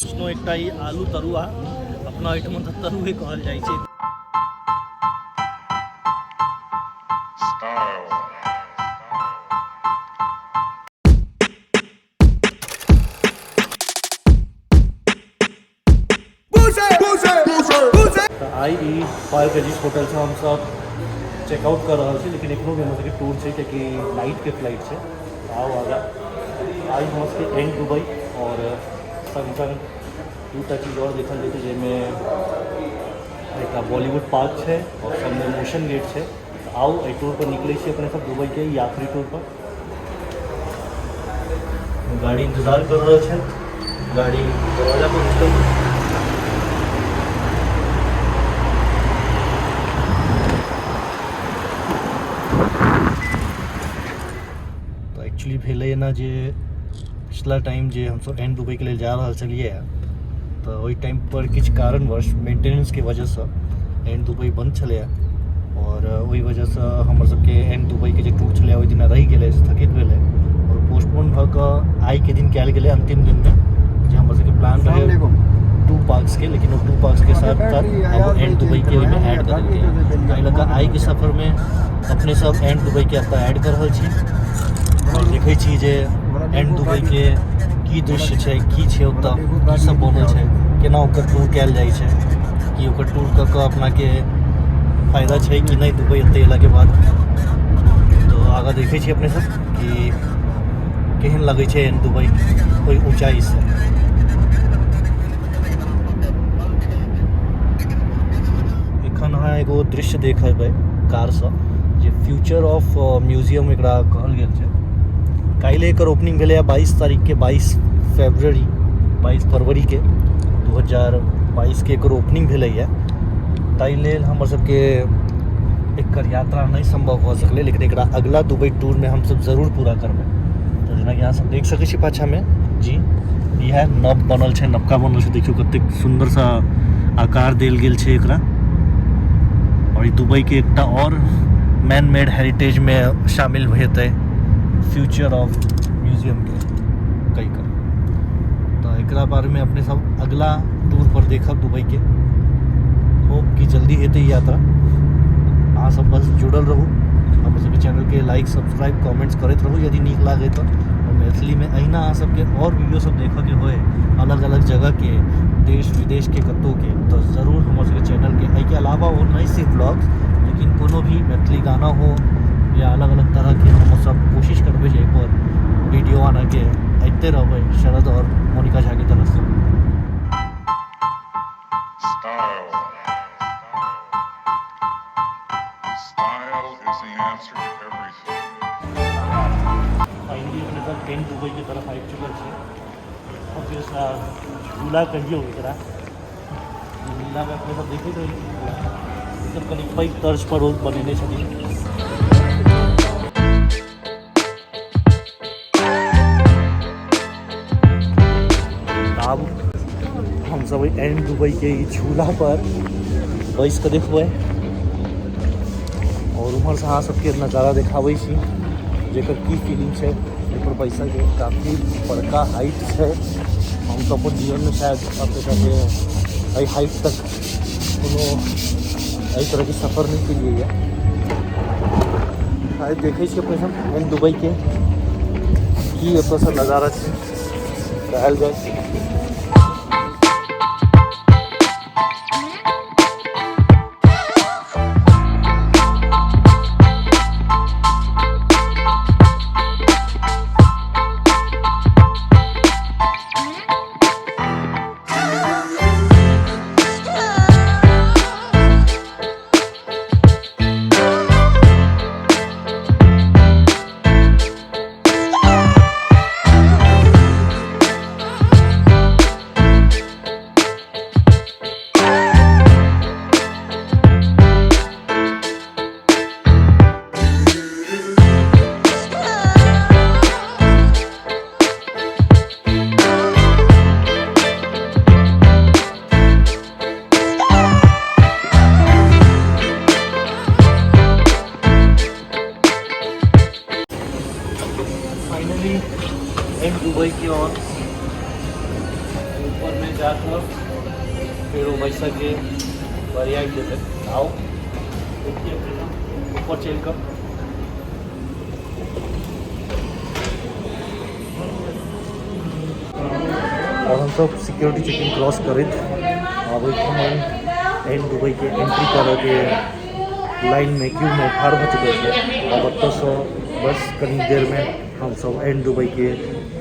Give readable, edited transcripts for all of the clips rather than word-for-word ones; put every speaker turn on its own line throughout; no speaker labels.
एकटा ई आलू तरुआ अपना एहिठमा तऽ तरुए कहल जाइ छै। आई ई पार्क जिस होटल से हम सब चेकआउट कर रहा है, लेकिन एखनो भी हमर टूर है क्योंकि नाइट के फ्लाइट है। आओ आगा आई हमर एंड दुबई और संग संग दूटा चीज़ और देखल जाए जिसमें एक बॉलीवुड पार्क है और सामने मोशन गेट है। तो आओ एहि टूर पर निकले अपने सब दुबई के ई आखिरी टूर पर। गाड़ी इंतजार कर रहा है, गाड़ी दरवाजा पर निकल। तो एक्चुअली भेलै ना जे पिछला टाइम जे हम सब एंड दुबई के लिए जा रहा छलिए, तो वही टाइम पर किछ कारणवश मेंटेनेंस के वजह से एंड दुबई बंद छलै और वही वजह से हमर सबके एंड दुबई के जो टूर छलै ओहि दिन रहि गेलै, स्थगित भेलै और पोस्टपोन भऽ कऽ आइ के दिन कयल गेलै अंतिम दिन में। जे हमर सबके प्लान रहे 2 पार्क्स के, लेकिन वो 2 पार्क्स के साथ साथ अब एंड दुबई के ओहिमे ऐड कर देलकै। ताहि लऽ कऽ आइ के सफर में अपने सब एंड दुबई के एतऽ ऐड कर रहल छी और देखै छी जे एंड दुबई के की दृश्य है, की छै ओतऽ, की सब बनल छै, केना ओकर टूर कयल जाइ छै, कि ओकर टूर कऽ कऽ अपना के फायदा छै कि नहीं दुबई एतऽ अयला के बाद। तो आगा देखै छी अपने सब कि केहन लगै छै एंड दुबई कोई ऊंचाई से। एखन अहाँ एगो दृश्य देखबै कार से जे फ्यूचर ऑफ म्यूजियम एकरा कहल गेल छै। काल्हि एकर ओपनिंग भेलै 22 तारीख के, 22 फरवरी के 2022 के एकर ओपनिंग भेलैए। ताहि लेल हमर सबके एकर यात्रा नहीं संभव भऽ सकलै, लेकिन एकरा अगला दुबई टूर में हम सब जरूर पूरा करबै। तो जेना कि अहाँ सब देख सकै छी पाछा में जी इएह नव बनल छै, नवका बनल छै, देखियो कतेक सुंदर सा आकार देल गेल छै एकरा। और ई दुबई के एकटा और मैन मेड हेरिटेज में शामिल हेतै फ्यूचर ऑफ म्यूजियम के कई कर। तो एकरा बारे में अपने सब अगला टूर पर देखब दुबई के। होप कि जल्दी हेतै यात्रा। अहाँ सब बस जुड़ल रहू, हम सबके चैनल के लाइक सब्सक्राइब कमेंट्स करते रहू यदि नीक लागे तो। और मैथिली में अहिना अहाँ सबके और वीडियो सब देखऽ के होए अलग अलग जगह के, देश विदेश के कतौ के, तो ज़रूर हमर सबके चैनल के एहिके अलावा वो नहीं सिर्फ ब्लॉग्स, लेकिन कोनो भी मैथिली गाना हो या अलग अलग तरह के हम सब कोशिश करबै जे पर वीडियो आने के अइते रहबै शरद और मोनिका झा की तरफ से। फाइनली अपने सब एंड दुबई की तरफ आ चुकल है और फिर झूला कहियो एकरा झूला में अपने सब देखैत रही सब कनि पैघ तर्ज पर बनेने छथिन। अब हम सब एंड दुबई के झूला पर बैस के देखबै और उम्हर से अहाँ सबके नज़ारा देखाबै छी जेकर की फीलिंग है पर पैसा के। काफ़ी बड़का हाइट है, हम तो अपन जीवन में शायद अब तक के हाइट तक कोनो एहि तरह के सफ़र नहीं के लिए शायद देखे अपने सब एंड दुबई के की एतऽ से नज़ारा कहल जाए। फाइनली एंड दुबई की ओर ऊपर में जाकर फिर वो वैसा के बढ़िया देते आओ देखिए ऊपर चल कर और हम सब सिक्योरिटी चेकिंग क्रॉस करें अब हम एंड दुबई के एंट्री करके लाइन में क्यू में ठाड़ हो चुके थे अब तो बस कनी देर में हम सब एंड दुबई के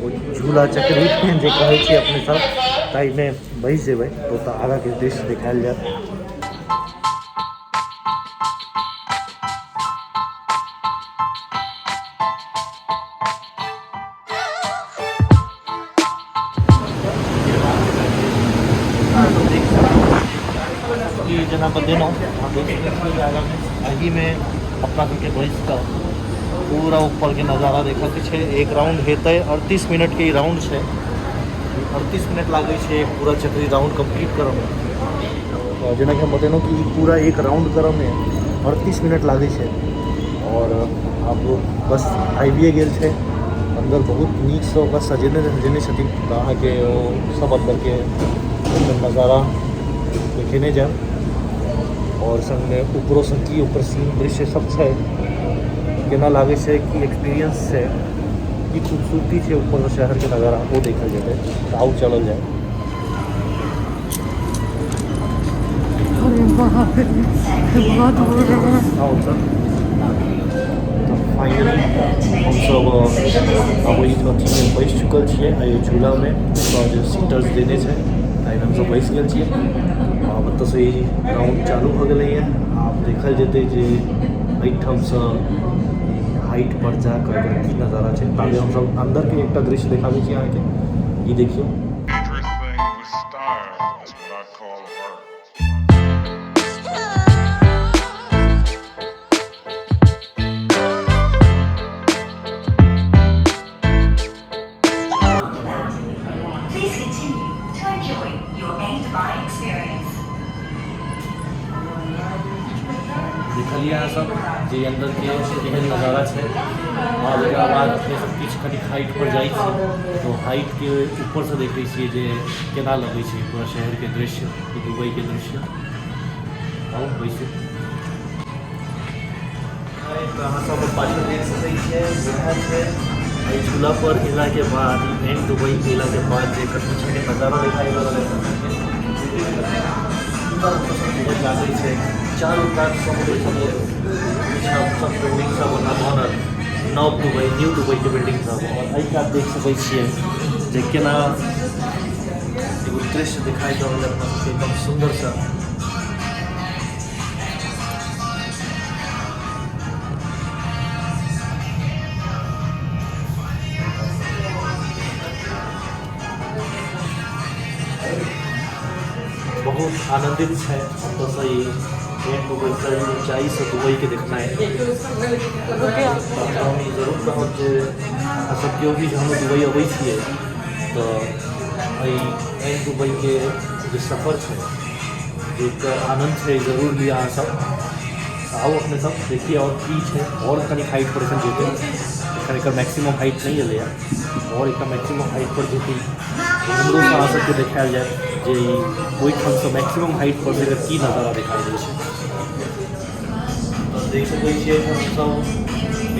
वो झूला चक्री जे कहे छी अपने सब ताई में बैस जेबै तो आगा के दृश्य दिखायल जाए। जना बदेनो अही में अपना के बैस का पूरा ऊपर के नज़ारा देखा के एक राउंड हेतै 38 मिनट के राउंड है 38 मिनट लगे पूरा चक्री राउंड कंप्लीट करम जना कि हम बतेनो कि पूरा एक राउंड करम में 38 मिनट लगे और अब बस आइए गेल है अंदर बहुत नीक से बस सजेने छथिन अहाँ के सब अंदर के नज़ारा देखेने जाए और संग में ऊपरों से की ऊपर सीन दृश्य सब है केना लागे है कि एक्सपीरियंस है कि खूबसूरती है ऊपर शहर के नज़ारा वो देखल जाए तो आओ चलल जाए। आओ सर तो फाइनली हम सब अब अथी में बैस चुकल छे झूला में जो सीटर्स देने हैं हम सब बैस गए छे तो से राउंड चालू हो गए हैं आप देखल जेते जे एठम से हाइट पर जाकर की नज़ारा है ताकि हम सब अंदर के एक दृश्य देखाबे छी अहाँ के ई देखियो। देखलिए यहाँ सब जे अंदर के एहन नज़ारा है और एक बाद सब किछु कनी हाइट पर जाइ तो हाइट के ऊपर से देखे जे केना लगे पूरा शहर के दृश्य दुबई के दृश्य आओ वैसे अहाँ सब पाछू देख सकै छियै झूला पर अला के बाद एंड दुबई अला के बाद जे पीछे के नज़ारा दिखाई लगे है चारों तरफ समुद्र सब बिल्डिंग सब बनल नव दुबई न्यू दुबई के बिल्डिंग सब और एहि आप देख सकै छियै जे केना एगो दृश्य दिखाई दे रहल है एकदम सुंदर सा बहुत आनंदित है तो सही ऊंचाई से दुबई के देखना है हम जरूर कहब जे सब केओ भी हम दुबई अबै छियै तो दुबई के जो सफ़र है एक आनंद है जरूर लिया अहाँ सब आओ अपने सब देखिए और की है और कनी हाइट पर जेते एक मैक्सिमम हाइट नहीं है और एक मैक्सिमम हाइट पर जेते हमरो से अहाँ सबके देखायल जाए जे ओहिठाम से मैक्सिमम हाइट पर जगह की नज़ारा दिखाई दे देख सकै छियै हम सब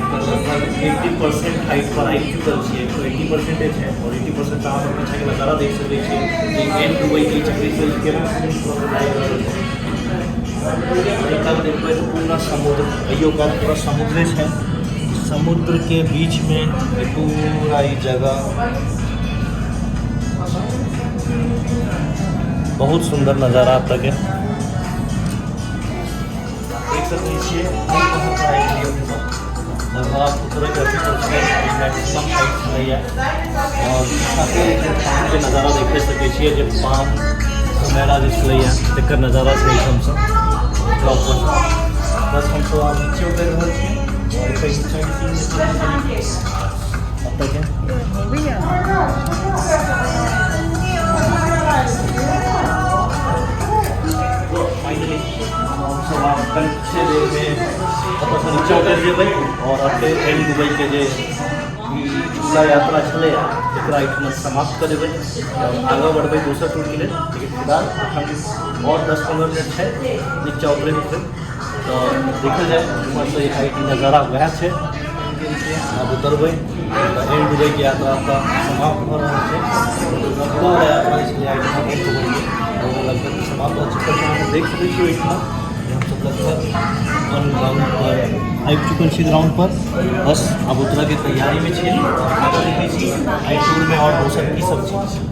लगभग 80% हाइट पर आबि चुकल छियै तो 80% है और 80% अहाँ सब पीछे के नज़ारा देख सकै छियै जे एंड दुबई के चक्री से के देखबै तो पूरा समुद्र अयो का पूरा समुद्र है समुद्र के बीच में पूरा ये जगह बहुत सुंदर नज़ारा आता है देख सकते हैं आप उतरे मैक्सिमम हाइट नहीं है और के नज़ारा देख सके जब पाम मेला दिखल तक नज़ारा है हम सब बस हम सब आप नीचे उतर रहे हैं और अब तक है फाइनली हम सब आप कल छः देर में नीचे उतर जेबै और अपने एंड दुबई के जो झूला यात्रा चले एकरा एहिठमा समाप्त कर देबै, आगाँ बढ़बै दोसर टूर के लेल। लेकिन फिलहाल एखन और 10-15 मिनट छै नीचा उतरै उतरै, तो देखल जाए ऊपर से हाइट नज़ारा वह है। अब उतरबै तो एंड दुबई की यात्रा का समाप्त हो रहा है। पूरा यात्रा इसलिए एंड दुबई के और लगभग समाप्त हो चुका है। हम देख सकते हैं एहिठमा हम सब लगभग ऑन ग्राउंड पर आबि चुकल छी ग्राउंड पर, बस अब उतरा के तैयारी में छी। आगे देखै छी एहि टूर में और दोसर की सब चीज छै।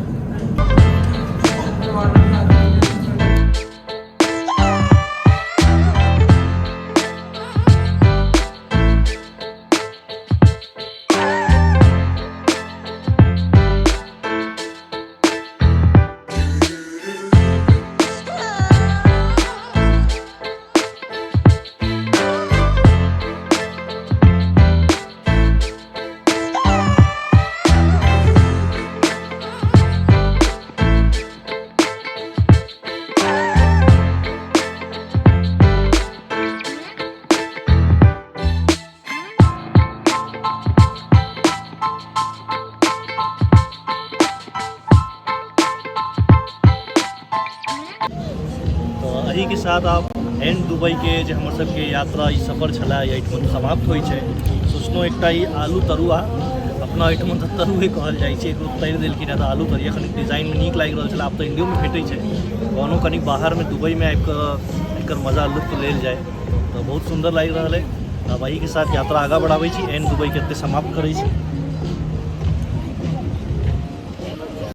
यही के साथ आप एंड दुबई के जो हमर सबके यात्रा ई सफर छला एहिठमा समाप्त होइ छै। सोचलहुँ एकटा ई आलू तरुआ अपना एहिठमा तऽ तरुए कहल जाइ छै, एकरो तरि देलखिन हँ तऽ आलू तरुआ कनि डिजाइनमे नीक लागि रहल छलै। आब तऽ इंडियोमे भेटै छै, कहलहुँ कनि बाहरमे दुबईमे आबि कऽ एकर मजा लुत्फ लेल जाए, तो बहुत सुंदर लागि रहल है। अब यही के साथ यात्रा आगाँ बढ़ाबै छी, एंड दुबई के एते समाप्त करै छी।